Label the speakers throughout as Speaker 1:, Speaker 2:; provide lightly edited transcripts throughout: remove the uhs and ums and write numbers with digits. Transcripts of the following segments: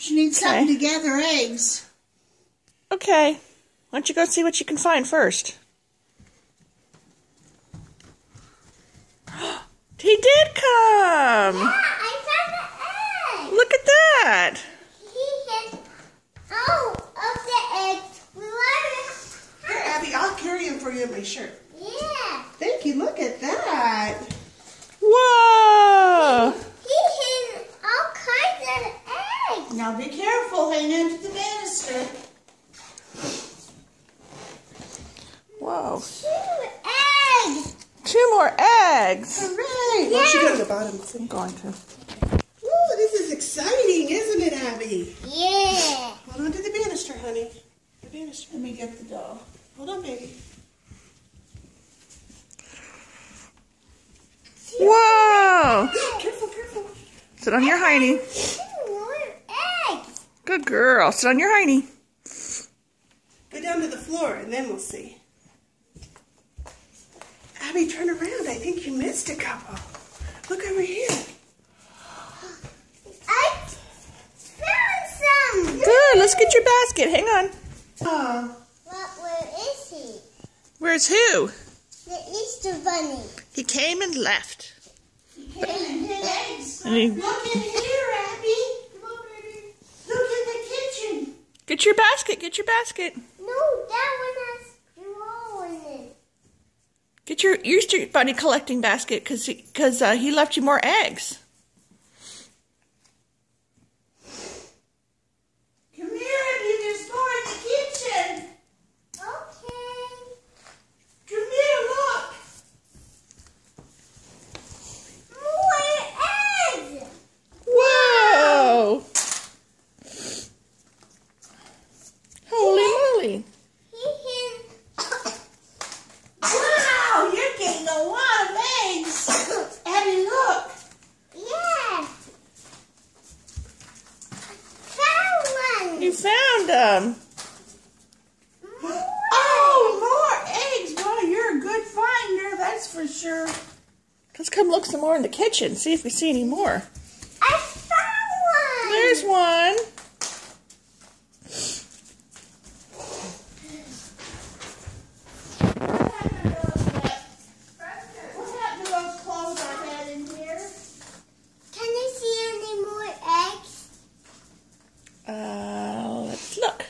Speaker 1: She needs something to gather eggs.
Speaker 2: Okay. Why don't you go see what you can find first? He did come!
Speaker 3: Yeah, I found the egg!
Speaker 2: Look at that!
Speaker 3: He hit all of the eggs. We want
Speaker 1: Here, Abby, I'll carry him for you in my shirt.
Speaker 3: Yeah.
Speaker 1: Thank you. Look at that.
Speaker 2: Whoa!
Speaker 3: He hit all kinds of eggs.
Speaker 1: Now be careful. Hang on to the banister.
Speaker 2: Whoa.
Speaker 3: 2 eggs.
Speaker 2: 2 more eggs!
Speaker 1: Hooray! Why don't you go to the bottom?
Speaker 2: I'm going to.
Speaker 1: Ooh, this is exciting, isn't it, Abby?
Speaker 3: Yeah.
Speaker 1: Hold on to the banister, honey. The banister. Let me get the doll. Hold on, baby.
Speaker 2: Whoa!
Speaker 1: Careful, careful.
Speaker 2: Sit on your hiney.
Speaker 3: 2 more eggs.
Speaker 2: Good girl. Sit on your hiney.
Speaker 1: Go down to the floor, and then we'll see. Abby, turn around. I think you missed a couple. Look over here.
Speaker 3: I found some.
Speaker 2: Good. Let's get your basket. Hang on.
Speaker 1: Oh,
Speaker 3: But where is he?
Speaker 2: Where's who?
Speaker 3: The Easter Bunny.
Speaker 2: He came and left.
Speaker 1: he came and hid eggs.
Speaker 2: And he-
Speaker 1: Look in here, Abby. Come on, baby. Look in the kitchen.
Speaker 2: Get your basket. Get your basket.
Speaker 3: No, that one has straw in it.
Speaker 2: Get your Easter Bunny collecting basket because he left you more eggs.
Speaker 1: Come here, Abby. There's more in the kitchen.
Speaker 3: Okay.
Speaker 1: Come here, look.
Speaker 3: More eggs.
Speaker 2: Whoa! Holy moly!
Speaker 3: He hid.
Speaker 1: Wow, you're getting a lot of eggs. Abby, look.
Speaker 3: Yeah. Found one.
Speaker 2: You found them.
Speaker 1: Oh, more eggs. Well, you're a good finder, that's for sure.
Speaker 2: Let's come look some more in the kitchen. See if we see any more.
Speaker 3: I found one.
Speaker 2: There's one.
Speaker 1: What happened to those clothes I had in here?
Speaker 3: Can you see any more eggs?
Speaker 2: Let's look.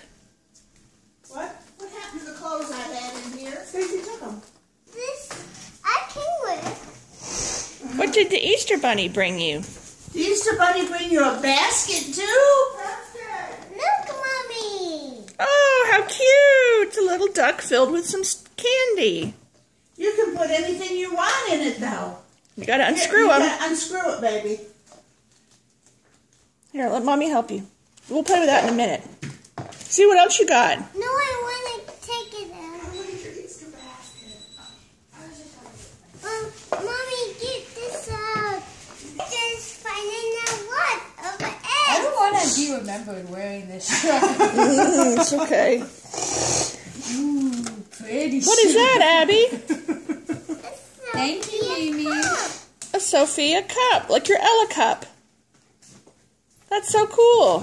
Speaker 1: What? What happened to the clothes I had in here? Stacy took them.
Speaker 3: This I can wear.
Speaker 2: What did the Easter Bunny bring you?
Speaker 1: The Easter Bunny bring you a basket too?
Speaker 3: Look, Mommy.
Speaker 2: Oh, how cute! It's a little duck filled with some candy.
Speaker 1: You can put anything you want in it though.
Speaker 2: You gotta
Speaker 1: Here,
Speaker 2: unscrew
Speaker 1: you
Speaker 2: them.
Speaker 1: gotta unscrew it, baby.
Speaker 2: Here, let Mommy help you. We'll play with that in a minute. See what else you got.
Speaker 3: No, I want to take it out.
Speaker 1: Look at your Easter basket.
Speaker 3: Mommy, get this out. Just finding out what of the
Speaker 4: I
Speaker 3: eggs.
Speaker 4: don't want to be remembered wearing this shirt.
Speaker 2: It's okay.
Speaker 4: Ooh, pretty
Speaker 2: What is that, Abby?
Speaker 4: Thank you, Mimi.
Speaker 2: A Sophia cup, like your Ella cup. That's so cool.